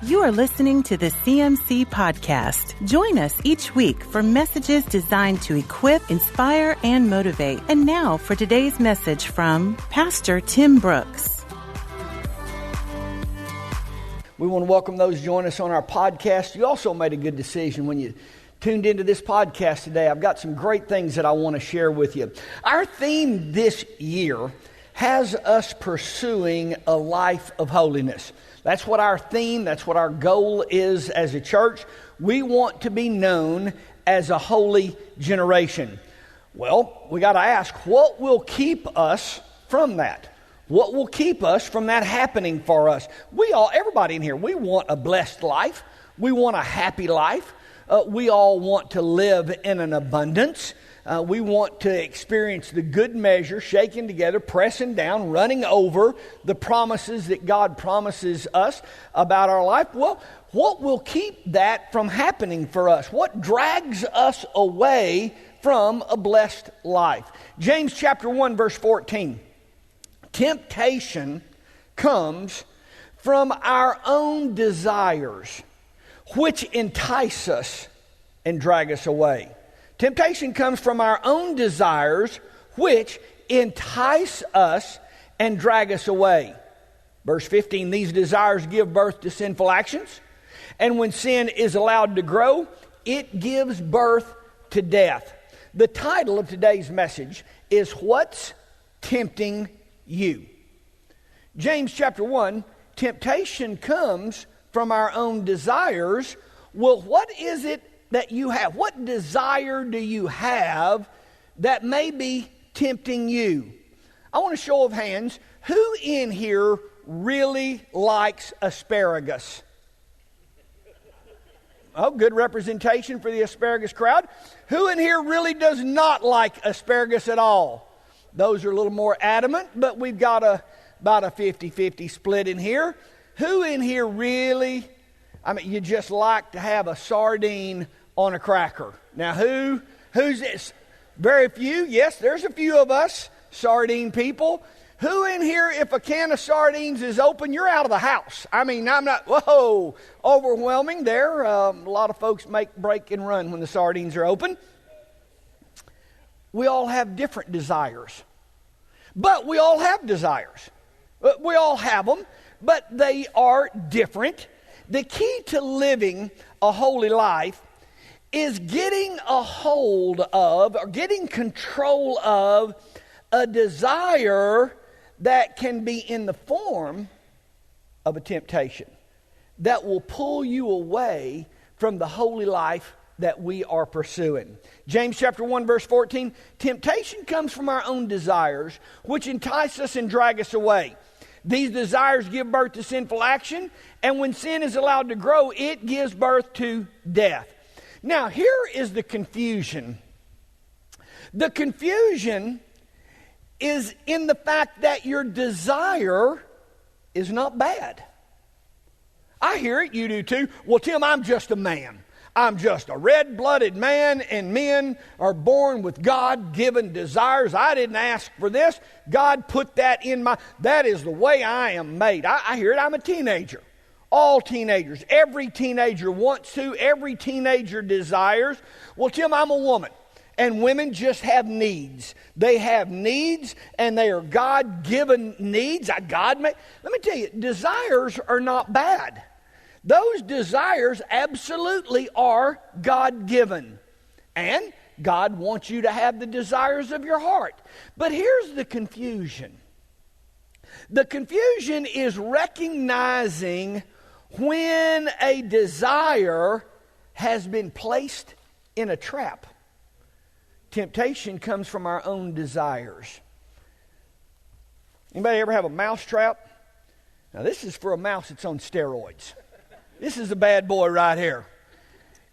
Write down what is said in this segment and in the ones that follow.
You are listening to the CMC Podcast. Join us each week for messages designed to equip, inspire, and motivate. And now for today's message from Pastor Tim Brooks. We want to welcome those joining us on our podcast. You also made a good decision when you tuned into this podcast today. I've got some great things that I want to share with you. Our theme this year has us pursuing a life of holiness. That's what our theme, that's what our goal is as a church. We want to be known as a holy generation. Well, we got to ask, what will keep us from that? What will keep us from that happening for us? Everybody in here, we want a blessed life. We want a happy life. We all want to live in an abundance. We want to experience the good measure, shaking together, pressing down, running over the promises that God promises us about our life. Well, what will keep that from happening for us? What drags us away from a blessed life? James chapter 1, verse 14. Temptation comes from our own desires, which entice us and drag us away. Temptation comes from our own desires, which entice us and drag us away. Verse 15, these desires give birth to sinful actions, and when sin is allowed to grow, it gives birth to death. The title of today's message is, What's Tempting You? James chapter 1, temptation comes from our own desires. Well, what is it that you have? What desire do you have that may be tempting you? I want a show of hands. Who in here really likes asparagus? Oh, good representation for the asparagus crowd. Who in here really does not like asparagus at all? Those are a little more adamant, but we've got about a 50-50 split in here. Who in here really, you just like to have a sardine on a cracker? Now, who's this? Very few. Yes, there's a few of us sardine people. Who in here, if a can of sardines is open, you're out of the house? I'm not, overwhelming there. A lot of folks make break and run when the sardines are open. We all have different desires. But we all have desires. We all have them, but they are different. The key to living a holy life is getting a hold of or getting control of a desire that can be in the form of a temptation that will pull you away from the holy life that we are pursuing. James chapter 1 verse 14, temptation comes from our own desires, which entice us and drag us away. These desires give birth to sinful action, and when sin is allowed to grow, it gives birth to death. Now, here is the confusion. The confusion is in the fact that your desire is not bad. I hear it, you do too. Well, Tim, I'm just a man. I'm just a red-blooded man, and men are born with God-given desires. I didn't ask for this. God put that in that is the way I am made. I hear it. I'm a teenager. All teenagers. Every teenager wants to. Every teenager desires. Well, Tim, I'm a woman. And women just have needs. They have needs, and they are God-given needs. Let me tell you, desires are not bad. Those desires absolutely are God-given. And God wants you to have the desires of your heart. But here's the confusion. The confusion is recognizing when a desire has been placed in a trap. Temptation comes from our own desires. Anybody ever have a mouse trap? Now, this is for a mouse that's on steroids. This is a bad boy right here.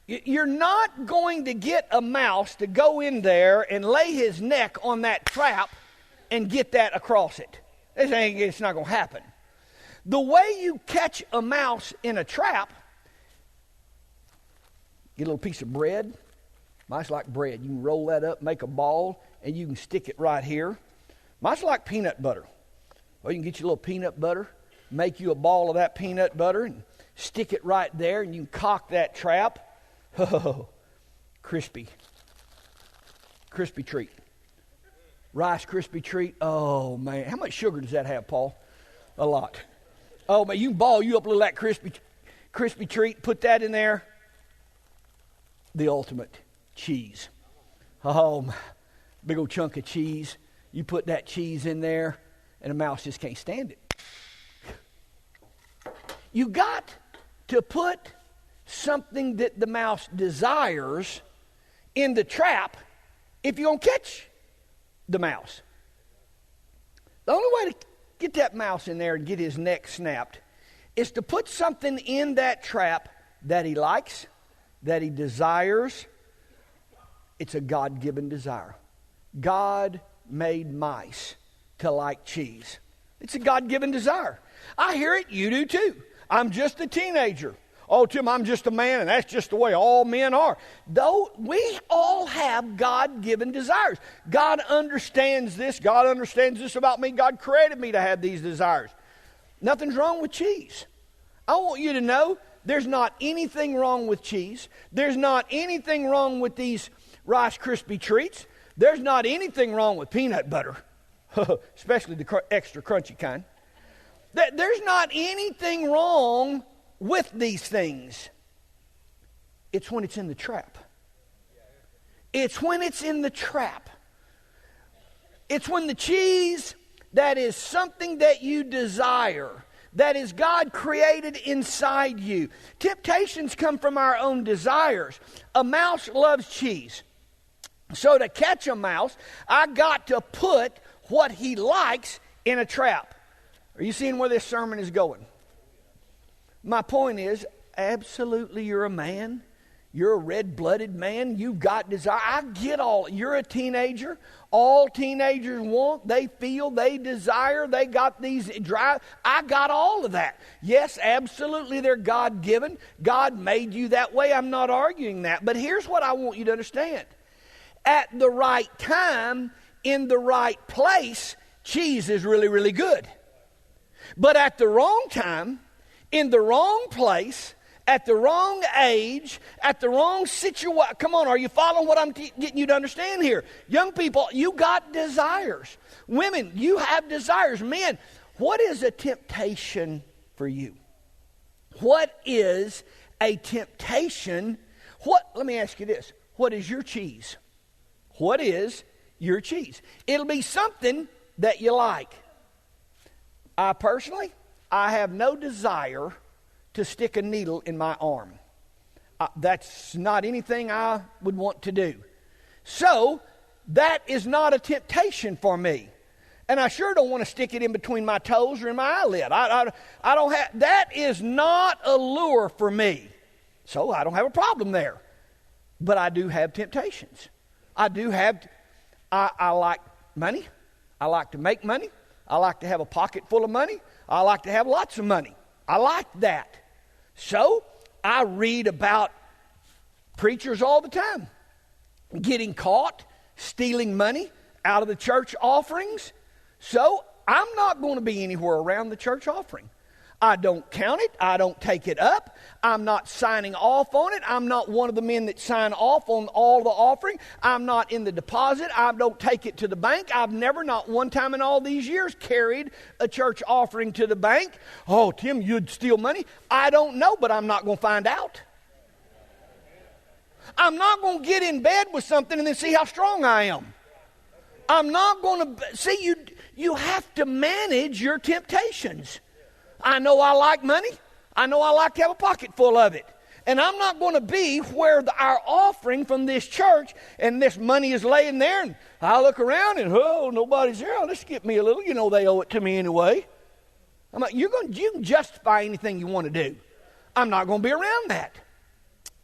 You're not going to get a mouse to go in there and lay his neck on that trap and get that across it. It's not going to happen. The way you catch a mouse in a trap, get a little piece of bread. Mice like bread. You can roll that up, make a ball, and you can stick it right here. Mice like peanut butter. Well, you can get you a little peanut butter, make you a ball of that peanut butter, and Stick it right there, and you can cock that trap. Oh, crispy treat. Rice Krispie treat. Oh, man. How much sugar does that have, Paul? A lot. Oh, man, you can ball you up a little that crispy treat. Put that in there. The ultimate cheese. Oh, big old chunk of cheese. You put that cheese in there, and a mouse just can't stand it. You got to put something that the mouse desires in the trap if you're going to catch the mouse. The only way to get that mouse in there and get his neck snapped is to put something in that trap that he likes, that he desires. It's a God-given desire. God made mice to like cheese. It's a God-given desire. I hear it, you do too. I'm just a teenager. Oh, Tim, I'm just a man, and that's just the way all men are. Though we all have God-given desires. God understands this. God understands this about me. God created me to have these desires. Nothing's wrong with cheese. I want you to know there's not anything wrong with cheese. There's not anything wrong with these Rice Krispie treats. There's not anything wrong with peanut butter, especially the extra crunchy kind. There's not anything wrong with these things. It's when it's in the trap. It's when it's in the trap. It's when the cheese that is something that you desire, that is God created inside you. Temptations come from our own desires. A mouse loves cheese. So to catch a mouse, I got to put what he likes in a trap. Are you seeing where this sermon is going? My point is, absolutely you're a man. You're a red-blooded man. You've got desire. I get all. You're a teenager. All teenagers want, they feel, they desire. They got these drive. I got all of that. Yes, absolutely they're God-given. God made you that way. I'm not arguing that. But here's what I want you to understand. At the right time, in the right place, cheese is really, really good. But at the wrong time, in the wrong place, at the wrong age, at the wrong situation. Come on, are you following what I'm getting you to understand here? Young people, you got desires. Women, you have desires. Men, what is a temptation for you? What is a temptation? Let me ask you this. What is your cheese? What is your cheese? It'll be something that you like. I personally have no desire to stick a needle in my arm. That's not anything I would want to do. So, that is not a temptation for me. And I sure don't want to stick it in between my toes or in my eyelid. I don't have, that is not a lure for me. So, I don't have a problem there. But I do have temptations. I like money. I like to make money. I like to have a pocket full of money. I like to have lots of money. I like that. So, I read about preachers all the time getting caught stealing money out of the church offerings. So, I'm not going to be anywhere around the church offering. I don't count it. I don't take it up. I'm not signing off on it. I'm not one of the men that sign off on all the offering. I'm not in the deposit. I don't take it to the bank. I've never, not one time in all these years, carried a church offering to the bank. Oh, Tim, you'd steal money? I don't know, but I'm not going to find out. I'm not going to get in bed with something and then see how strong I am. I'm not going to, see, you have to manage your temptations. I know I like money. I know I like to have a pocket full of it. And I'm not going to be where our offering from this church and this money is laying there. And I look around and, oh, nobody's here. Let's get me a little. You know they owe it to me anyway. I'm like, you can justify anything you want to do. I'm not going to be around that.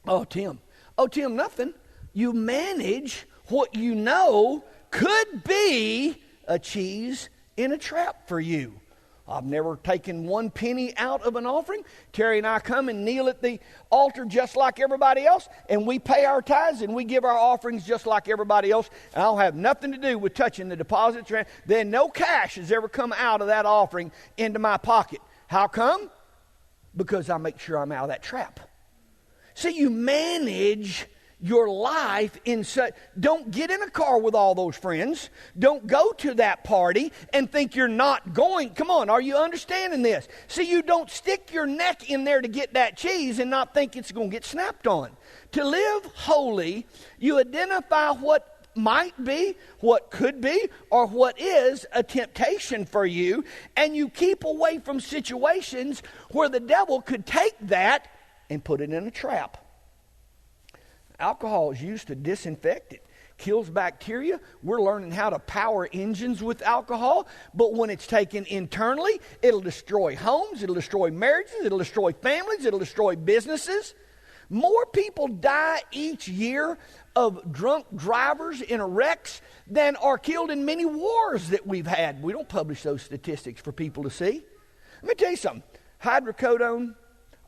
Oh, Tim, nothing. You manage what you know could be a cheese in a trap for you. I've never taken one penny out of an offering. Terry and I come and kneel at the altar just like everybody else, and we pay our tithes and we give our offerings just like everybody else. And I'll have nothing to do with touching the deposits. Then no cash has ever come out of that offering into my pocket. How come? because I make sure I'm out of that trap. See, you manage your life in such. Don't get in a car with all those friends. Don't go to that party and think you're not going. Come on, are you understanding this? See, you don't stick your neck in there to get that cheese and not think it's going to get snapped on. To live holy, you identify what might be, what could be, or what is a temptation for you, and you keep away from situations where the devil could take that and put it in a trap. Alcohol is used to disinfect it. Kills bacteria. We're learning how to power engines with alcohol, but when it's taken internally, it'll destroy homes, it'll destroy marriages, it'll destroy families, it'll destroy businesses. More people die each year of drunk drivers in wrecks than are killed in many wars that we've had. We don't publish those statistics for people to see. Let me tell you something. Hydrocodone,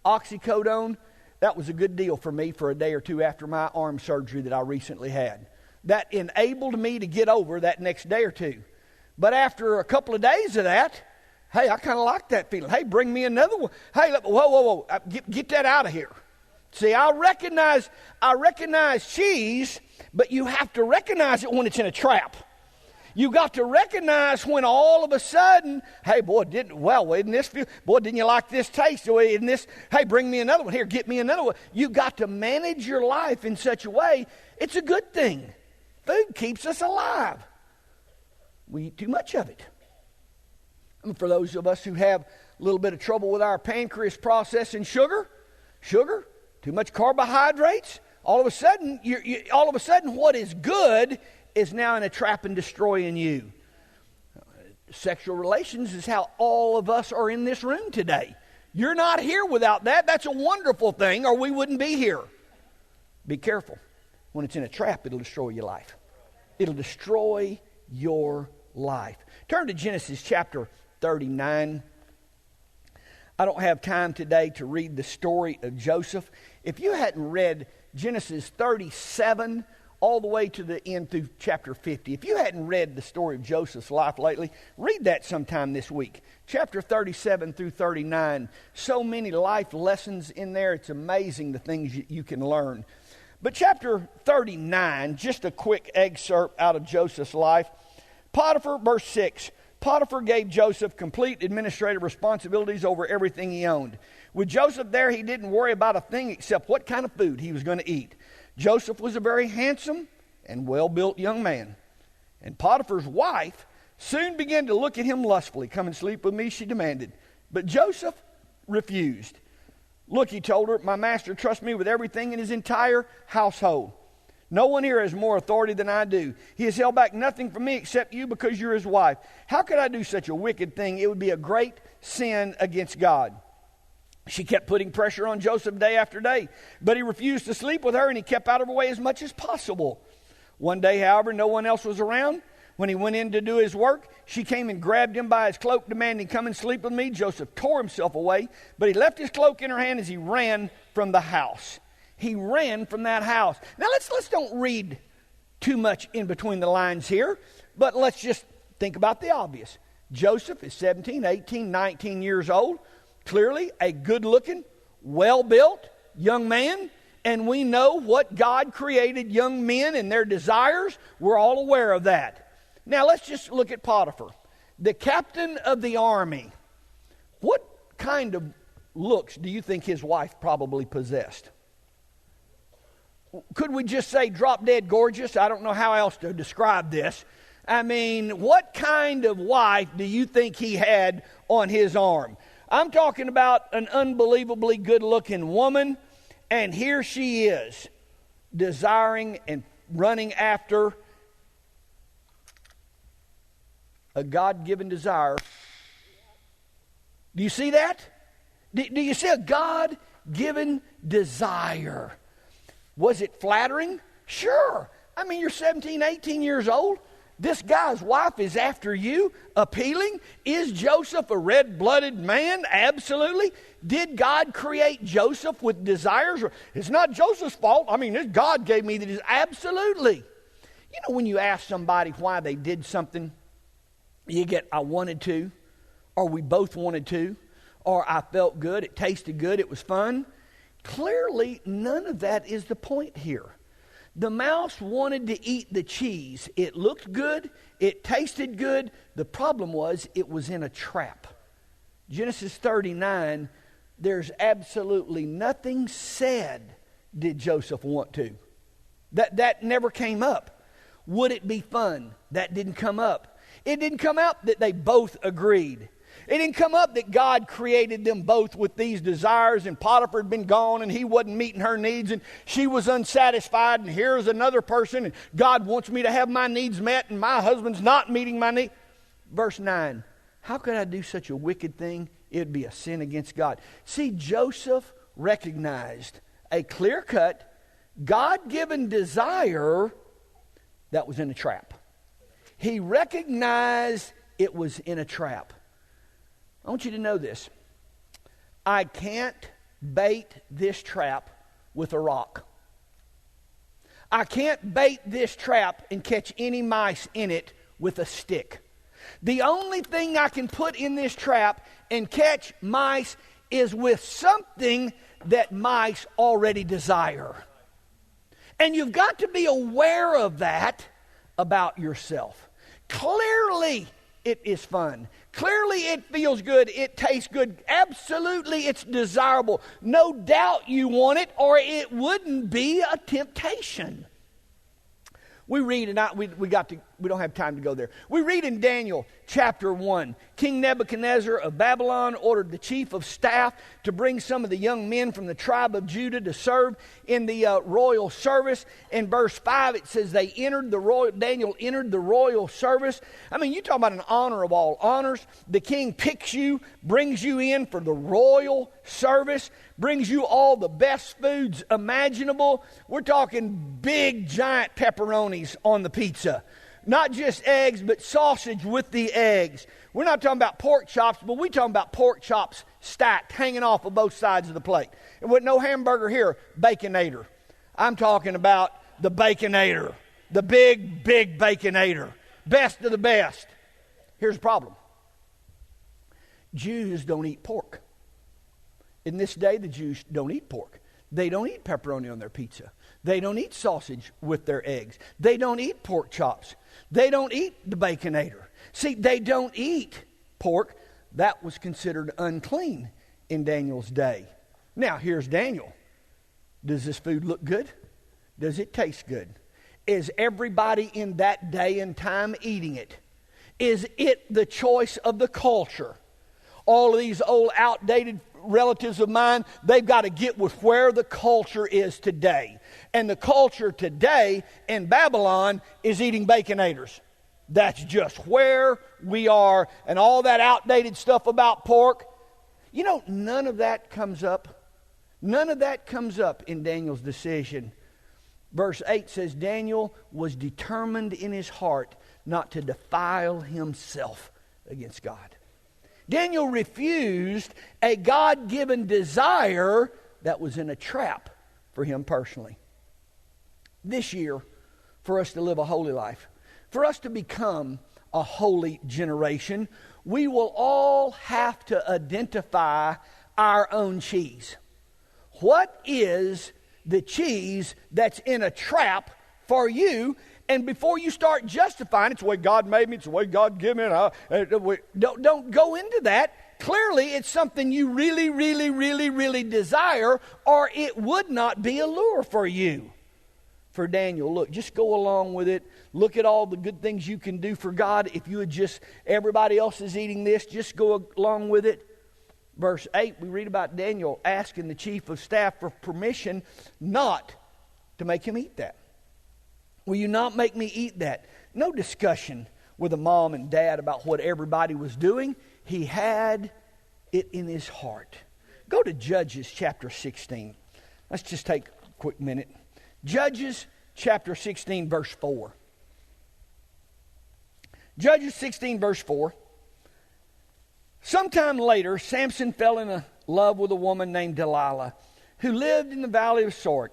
oxycodone, that was a good deal for me for a day or two after my arm surgery that I recently had. That enabled me to get over that next day or two. But after a couple of days of that, hey, I kind of like that feeling. Hey, bring me another one. Hey, whoa. Get that out of here. See, I recognize cheese, but you have to recognize it when it's in a trap. You got to recognize when all of a sudden, hey, boy, didn't this feel? Boy, didn't you like this taste? Isn't this? Hey, bring me another one. Here, get me another one. You got to manage your life in such a way. It's a good thing. Food keeps us alive. We eat too much of it. And for those of us who have a little bit of trouble with our pancreas processing sugar, too much carbohydrates. All of a sudden, what is good is now in a trap and destroying you. Sexual relations is how all of us are in this room today. You're not here without that. That's a wonderful thing, or we wouldn't be here. Be careful. When it's in a trap, it'll destroy your life. It'll destroy your life. Turn to Genesis chapter 39. I don't have time today to read the story of Joseph. If you hadn't read Genesis 37 all the way to the end through chapter 50, if you hadn't read the story of Joseph's life lately, read that sometime this week. Chapter 37 through 39, so many life lessons in there. It's amazing the things you can learn. But chapter 39, just a quick excerpt out of Joseph's life. Potiphar, verse 6. Potiphar gave Joseph complete administrative responsibilities over everything he owned. With Joseph there, he didn't worry about a thing except what kind of food he was going to eat. Joseph was a very handsome and well-built young man. And Potiphar's wife soon began to look at him lustfully. Come and sleep with me, she demanded. But Joseph refused. Look, he told her, my master trusts me with everything in his entire household. No one here has more authority than I do. He has held back nothing from me except you because you're his wife. How could I do such a wicked thing? It would be a great sin against God. She kept putting pressure on Joseph day after day, but he refused to sleep with her and he kept out of her way as much as possible. One day, however, no one else was around. When he went in to do his work, she came and grabbed him by his cloak, demanding, come and sleep with me. Joseph tore himself away, but he left his cloak in her hand as he ran from the house. He ran from that house. Now, let's don't read too much in between the lines here, but let's just think about the obvious. Joseph is 17, 18, 19 years old, clearly a good-looking, well-built young man, and we know what God created young men and their desires. We're all aware of that. Now, let's just look at Potiphar, the captain of the army. What kind of looks do you think his wife probably possessed? Could we just say drop dead gorgeous? I don't know how else to describe this. I mean, what kind of wife do you think he had on his arm? I'm talking about an unbelievably good-looking woman, and here she is, desiring and running after a God-given desire. Do you see that? Do you see a God-given desire? Was it flattering? Sure. I mean, you're 17, 18 years old. This guy's wife is after you, appealing. Is Joseph a red-blooded man? Absolutely. Did God create Joseph with desires? It's not Joseph's fault. I mean, God gave me the desires. Absolutely. You know, when you ask somebody why they did something, you get, I wanted to, or we both wanted to, or I felt good, it tasted good, it was fun. Clearly, none of that is the point here. The mouse wanted to eat the cheese. It looked good, it tasted good. The problem was it was in a trap. Genesis 39, there's absolutely nothing said, did Joseph want to? That never came up. Would it be fun? That didn't come up. It didn't come up that they both agreed. It didn't come up that God created them both with these desires, and Potiphar had been gone and he wasn't meeting her needs and she was unsatisfied, and here's another person and God wants me to have my needs met and my husband's not meeting my need. Verse 9, how could I do such a wicked thing? It'd be a sin against God. See, Joseph recognized a clear-cut, God-given desire that was in a trap. He recognized it was in a trap. I want you to know this. I can't bait this trap with a rock. I can't bait this trap and catch any mice in it with a stick. The only thing I can put in this trap and catch mice is with something that mice already desire. And you've got to be aware of that about yourself. Clearly, it is fun. Clearly, it feels good. It tastes good. Absolutely, it's desirable. No doubt you want it, or it wouldn't be a temptation. We read, and we don't have time to go there. We read in Daniel chapter 1, King Nebuchadnezzar of Babylon ordered the chief of staff to bring some of the young men from the tribe of Judah to serve in the royal service. In verse 5, it says Daniel entered the royal service. I mean, you talk about an honor of all honors. The king picks you, brings you in for the royal service, brings you all the best foods imaginable. We're talking big, giant pepperonis on the pizza. Not just eggs, but sausage with the eggs. We're not talking about pork chops, but we're talking about pork chops stacked, hanging off of both sides of the plate. And with no hamburger here, Baconator. I'm talking about the Baconator. The big, big Baconator. Best of the best. Here's the problem. Jews don't eat pork. In this day, the Jews don't eat pork. They don't eat pepperoni on their pizza. They don't eat sausage with their eggs. They don't eat pork chops. They don't eat the Baconator. See, they don't eat pork. That was considered unclean in Daniel's day. Now, here's Daniel. Does this food look good? Does it taste good? Is everybody in that day and time eating it? Is it the choice of the culture? All of these old outdated relatives of mine, they've got to get with where the culture is today. And the culture today in Babylon is eating Baconators. That's just where we are. And all that outdated stuff about pork, you know, none of that comes up. None of that comes up in Daniel's decision. Verse 8 says, Daniel was determined in his heart not to defile himself against God. Daniel refused a God-given desire that was in a trap for him personally. This year, for us to live a holy life, for us to become a holy generation, we will all have to identify our own cheese. What is the cheese that's in a trap for you? And before you start justifying, it's the way God made me, it's the way God gave me, don't go into that. Clearly, it's something you really, really, really, really desire, or it would not be a lure for you. For Daniel, look, just go along with it. Look at all the good things you can do for God. If you would just, everybody else is eating this, just go along with it. Verse 8, we read about Daniel asking the chief of staff for permission not to make him eat that. Will you not make me eat that? No discussion with a mom and dad about what everybody was doing. He had it in his heart. Go to Judges chapter 16. Let's just take a quick minute. Judges chapter 16 verse 4. Judges 16 verse 4. Sometime later, Samson fell in love with a woman named Delilah, who lived in the valley of Sorek.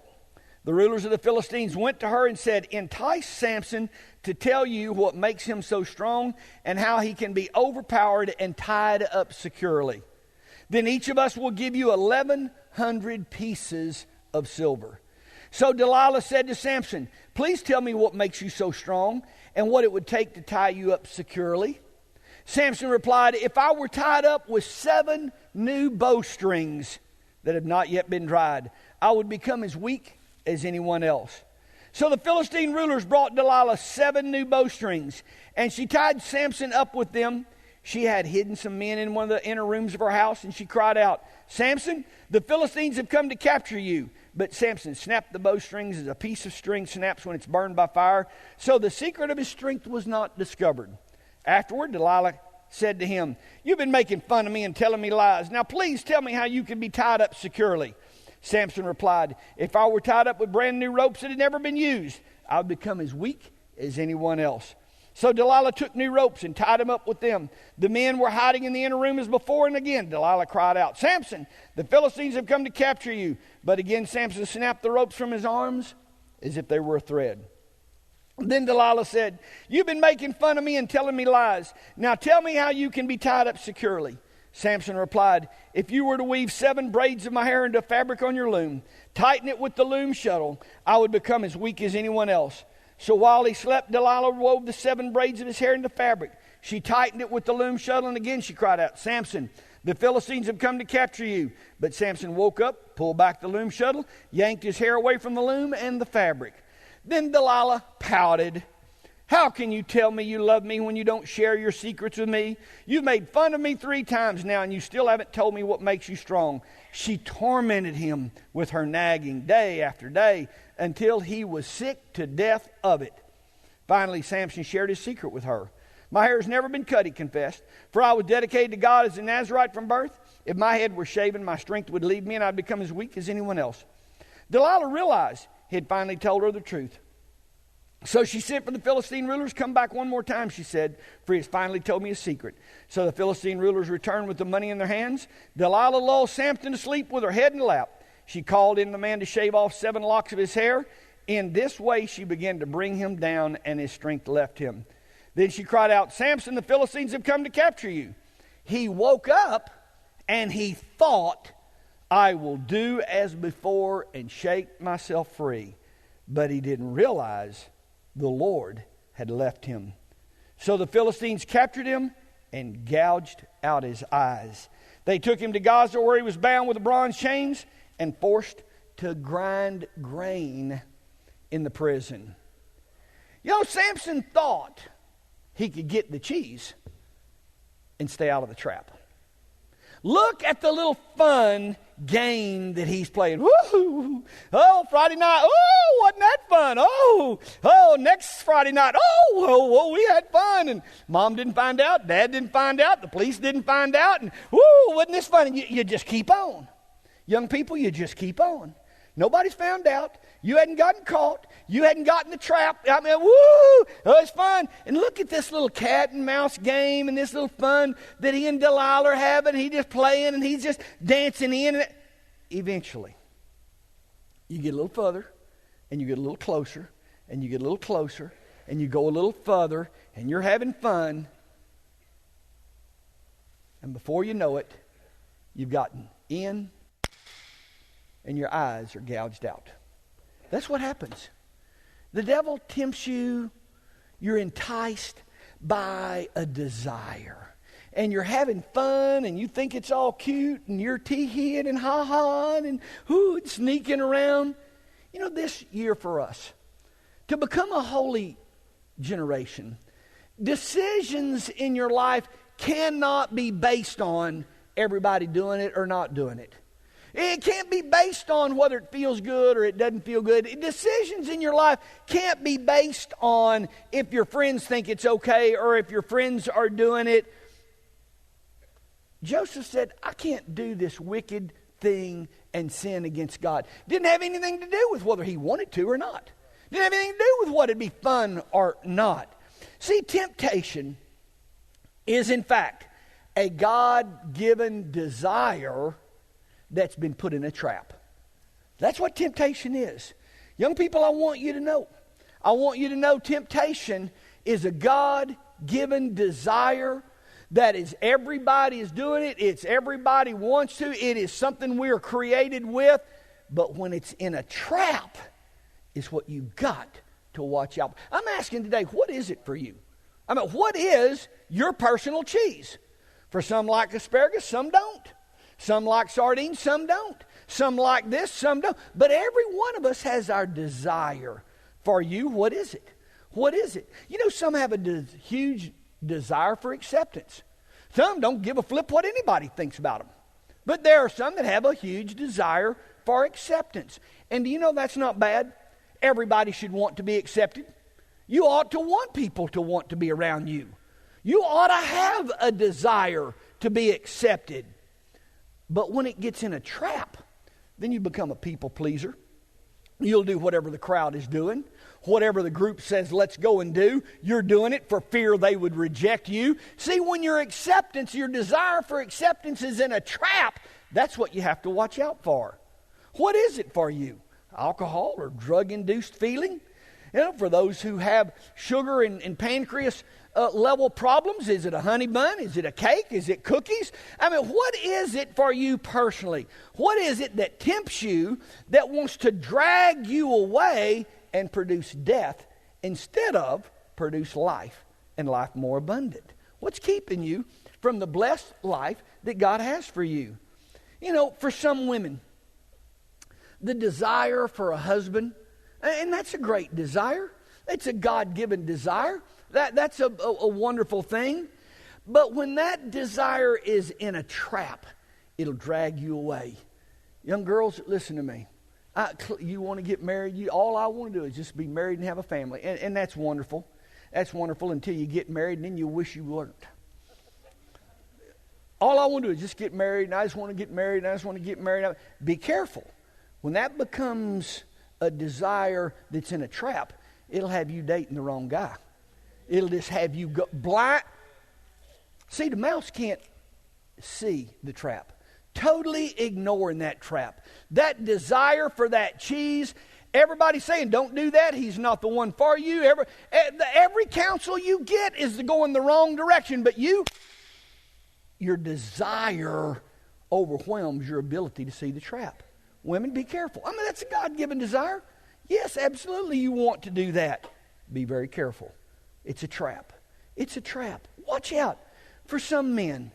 The rulers of the Philistines went to her and said, entice Samson to tell you what makes him so strong and how he can be overpowered and tied up securely. then each of us will give you 1,100 pieces of silver. So Delilah said to Samson, please tell me what makes you so strong and what it would take to tie you up securely. Samson replied, if I were tied up with 7 new bowstrings that have not yet been dried, I would become as weak as anyone else. So the Philistine rulers brought Delilah 7 new bowstrings, and she tied Samson up with them. She had hidden some men in one of the inner rooms of her house, and she cried out, Samson, the Philistines have come to capture you. But Samson snapped the bowstrings as a piece of string snaps when it's burned by fire. So the secret of his strength was not discovered. Afterward, Delilah said to him, you've been making fun of me and telling me lies. Now please tell me how you can be tied up securely. Samson replied, if I were tied up with brand new ropes that had never been used, I would become as weak as anyone else. So Delilah took new ropes and tied him up with them. The men were hiding in the inner room as before, and again Delilah cried out, Samson, the Philistines have come to capture you. But again Samson snapped the ropes from his arms as if they were a thread. Then Delilah said, you've been making fun of me and telling me lies. Now tell me how you can be tied up securely. Samson replied, if you were to weave 7 braids of my hair into fabric on your loom, tighten it with the loom shuttle, I would become as weak as anyone else. So while he slept, Delilah wove the 7 braids of his hair into fabric. She tightened it with the loom shuttle, and again she cried out, Samson, the Philistines have come to capture you. But Samson woke up, pulled back the loom shuttle, yanked his hair away from the loom and the fabric. Then Delilah pouted. How can you tell me you love me when you don't share your secrets with me? You've made fun of me 3 times now, and you still haven't told me what makes you strong. She tormented him with her nagging day after day until he was sick to death of it. Finally, Samson shared his secret with her. My hair has never been cut, he confessed, for I was dedicated to God as a Nazirite from birth. If my head were shaven, my strength would leave me, and I'd become as weak as anyone else. Delilah realized he had finally told her the truth. So she sent for the Philistine rulers. Come back one more time, she said, for he has finally told me a secret. So the Philistine rulers returned with the money in their hands. Delilah lulled Samson to sleep with her head in the lap. She called in the man to shave off 7 locks of his hair. In this way she began to bring him down, and his strength left him. Then she cried out, Samson, the Philistines have come to capture you. He woke up, and he thought, I will do as before and shake myself free. But he didn't realize the Lord had left him. So the Philistines captured him and gouged out his eyes. They took him to Gaza, where he was bound with bronze chains and forced to grind grain in the prison. You know, Samson thought he could get the cheese and stay out of the trap. Look at the little fun game that he's playing. Woo! Oh, Friday night. Oh, wasn't that fun? Oh, next Friday night. Oh, we had fun. And Mom didn't find out. Dad didn't find out. The police didn't find out. And woo, wasn't this fun? And you just keep on. Young people, you just keep on. Nobody's found out. You hadn't gotten caught. You hadn't gotten the trap. I mean, woo! Oh, it's fun. And look at this little cat and mouse game and this little fun that he and Delilah are having. He's just playing and he's just dancing in. And eventually, you get a little further and you get a little closer and you get a little closer and you go a little further and you're having fun. And before you know it, you've gotten in and your eyes are gouged out. That's what happens. The devil tempts you. You're enticed by a desire. And you're having fun and you think it's all cute and you're tee-heeing and ha-haing and sneaking around. You know, this year for us, to become a holy generation, decisions in your life cannot be based on everybody doing it or not doing it. It can't be based on whether it feels good or it doesn't feel good. Decisions in your life can't be based on if your friends think it's okay or if your friends are doing it. Joseph said, I can't do this wicked thing and sin against God. Didn't have anything to do with whether he wanted to or not. Didn't have anything to do with whether it'd be fun or not. See, temptation is in fact a God-given desire that's been put in a trap. That's what temptation is. Young people, I want you to know. I want you to know temptation is a God-given desire that is everybody is doing it. It's everybody wants to. It is something we are created with. But when it's in a trap, it's what you got to watch out. I'm asking today, what is it for you? I mean, what is your personal cheese? For some like asparagus, some don't. Some like sardines, some don't. Some like this, some don't. But every one of us has our desire. For you, what is it? What is it? You know, some have a huge desire for acceptance. Some don't give a flip what anybody thinks about them. But there are some that have a huge desire for acceptance. And do you know that's not bad? Everybody should want to be accepted. You ought to want people to want to be around you. You ought to have a desire to be accepted. But when it gets in a trap, then you become a people pleaser. You'll do whatever the crowd is doing. Whatever the group says, let's go and do, you're doing it for fear they would reject you. See, when your acceptance, your desire for acceptance is in a trap, that's what you have to watch out for. What is it for you? Alcohol or drug-induced feeling? You know, for those who have sugar and pancreas level problems, is it a honey bun? Is it a cake? Is it cookies? I mean, what is it for you personally? What is it that tempts you, that wants to drag you away and produce death instead of produce life and life more abundant? What's keeping you from the blessed life that God has for you? You know, for some women, the desire for a husband, and that's a great desire. It's a God-given desire. That's a wonderful thing. But when that desire is in a trap, it'll drag you away. Young girls, listen to me. You want to get married, all I want to do is just be married and have a family. And that's wonderful. That's wonderful until you get married and then you wish you weren't. All I want to do is just get married, and I just want to get married, and I just want to get married. Be careful. When that becomes a desire that's in a trap, it'll have you dating the wrong guy. It'll just have you go blind. See, the mouse can't see the trap. Totally ignoring that trap. That desire for that cheese, everybody's saying, don't do that. He's not the one for you. Every counsel you get is going the wrong direction. But your desire overwhelms your ability to see the trap. Women, be careful. I mean, that's a God-given desire. Yes, absolutely you want to do that. Be very careful. It's a trap. It's a trap. Watch out. For some men,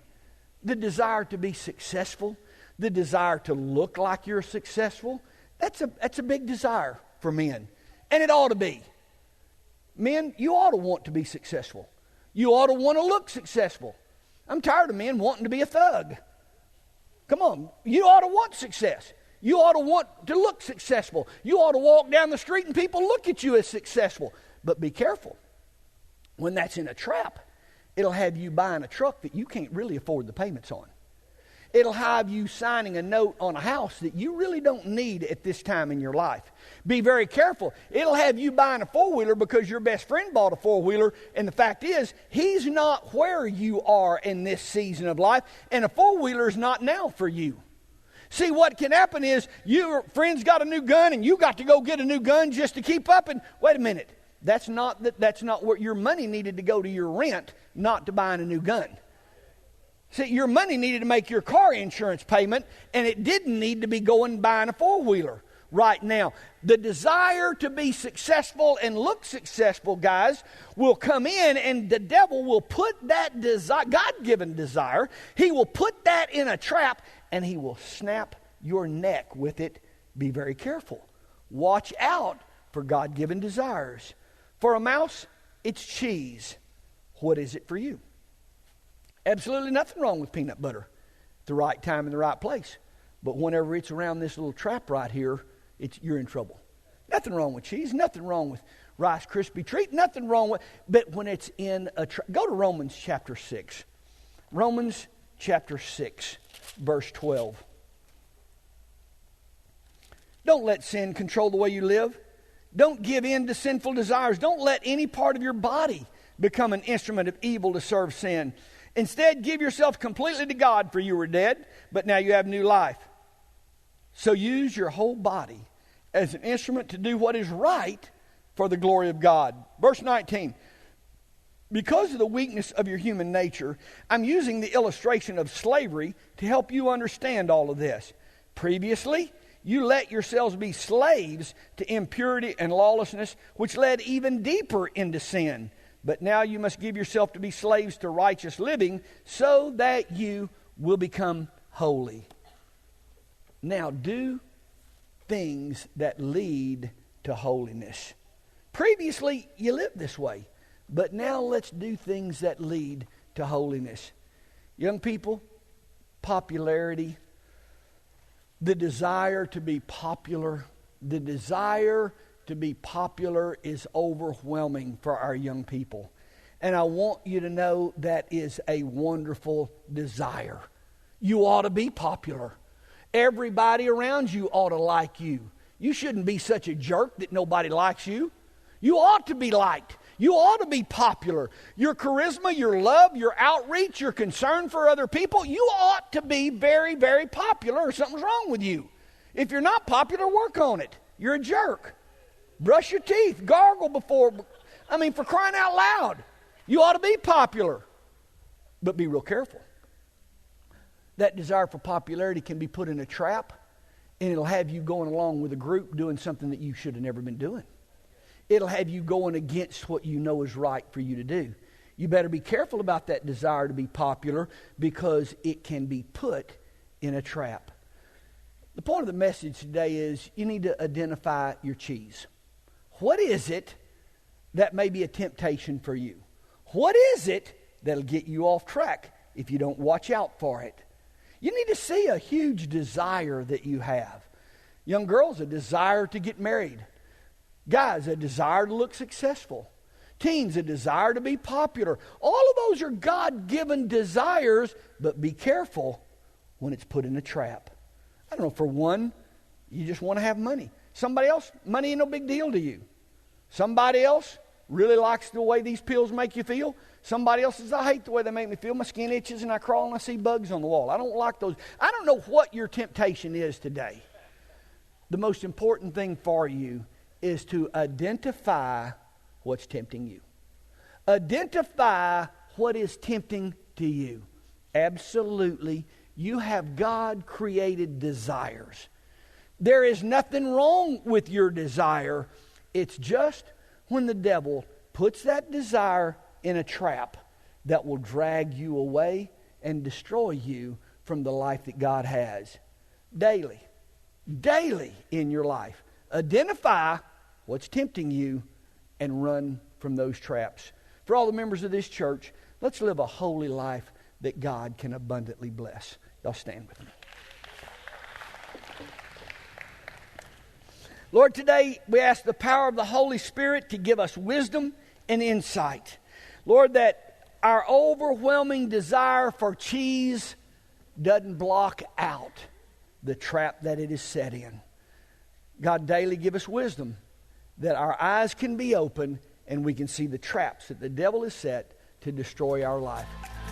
the desire to be successful, the desire to look like you're successful, that's a big desire for men. And it ought to be. Men, you ought to want to be successful. You ought to want to look successful. I'm tired of men wanting to be a thug. Come on. You ought to want success. You ought to want to look successful. You ought to walk down the street and people look at you as successful. But be careful. When that's in a trap, it'll have you buying a truck that you can't really afford the payments on. It'll have you signing a note on a house that you really don't need at this time in your life. Be very careful. It'll have you buying a four-wheeler because your best friend bought a four-wheeler, and the fact is, he's not where you are in this season of life, and a four-wheeler is not now for you. See, what can happen is your friend's got a new gun, and you got to go get a new gun just to keep up, and wait a minute. That's not where your money needed to go to your rent, not to buying a new gun. See, your money needed to make your car insurance payment, and it didn't need to be going and buying a four-wheeler right now. The desire to be successful and look successful, guys, will come in, and the devil will put that desire, God-given desire, he will put that in a trap, and he will snap your neck with it. Be very careful. Watch out for God-given desires. For a mouse, it's cheese. What is it for you? Absolutely nothing wrong with peanut butter at the right time in the right place. But whenever it's around this little trap right here, you're in trouble. Nothing wrong with cheese. Nothing wrong with Rice Krispie Treat. Nothing wrong with... But when it's in a trap... Go to Romans chapter 6. Romans chapter 6, verse 12. Don't let sin control the way you live. Don't give in to sinful desires. Don't let any part of your body become an instrument of evil to serve sin. Instead, give yourself completely to God, for you were dead, but now you have new life. So use your whole body as an instrument to do what is right for the glory of God. Verse 19. Because of the weakness of your human nature, I'm using the illustration of slavery to help you understand all of this. Previously, you let yourselves be slaves to impurity and lawlessness, which led even deeper into sin. But now you must give yourself to be slaves to righteous living so that you will become holy. Now do things that lead to holiness. Previously, you lived this way, but now let's do things that lead to holiness. Young people, popularity, the desire to be popular, is overwhelming for our young people. And I want you to know that is a wonderful desire. You ought to be popular. Everybody around you ought to like you. You shouldn't be such a jerk that nobody likes you. You ought to be liked. You ought to be popular. Your charisma, your love, your outreach, your concern for other people, you ought to be very, very popular, or something's wrong with you. If you're not popular, work on it. You're a jerk. Brush your teeth. Gargle before. For crying out loud. You ought to be popular. But be real careful. That desire for popularity can be put in a trap, and it'll have you going along with a group doing something that you should have never been doing. It'll have you going against what you know is right for you to do. You better be careful about that desire to be popular, because it can be put in a trap. The point of the message today is you need to identify your cheese. What is it that may be a temptation for you? What is it that'll get you off track if you don't watch out for it? You need to see a huge desire that you have. Young girls, a desire to get married. Guys, a desire to look successful. Teens, a desire to be popular. All of those are God-given desires, but be careful when it's put in a trap. I don't know, for one, you just want to have money. Somebody else, money ain't no big deal to you. Somebody else really likes the way these pills make you feel. Somebody else says, I hate the way they make me feel. My skin itches and I crawl and I see bugs on the wall. I don't like those. I don't know what your temptation is today. The most important thing for you is to identify what's tempting you. Identify what is tempting to you. Absolutely, you have God-created desires. There is nothing wrong with your desire. It's just when the devil puts that desire in a trap that will drag you away and destroy you from the life that God has. Daily in your life, identify what's tempting you and run from those traps. For all the members of this church, let's live a holy life that God can abundantly bless. Y'all stand with me. Lord, today we ask the power of the Holy Spirit to give us wisdom and insight. Lord, that our overwhelming desire for cheese doesn't block out the trap that it is set in. God, daily give us wisdom that our eyes can be open and we can see the traps that the devil has set to destroy our life.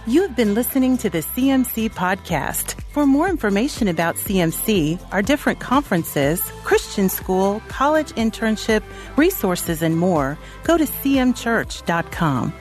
You have been listening to the CMC Podcast. For more information about CMC, our different conferences, Christian school, college internship, resources, and more, go to cmchurch.com.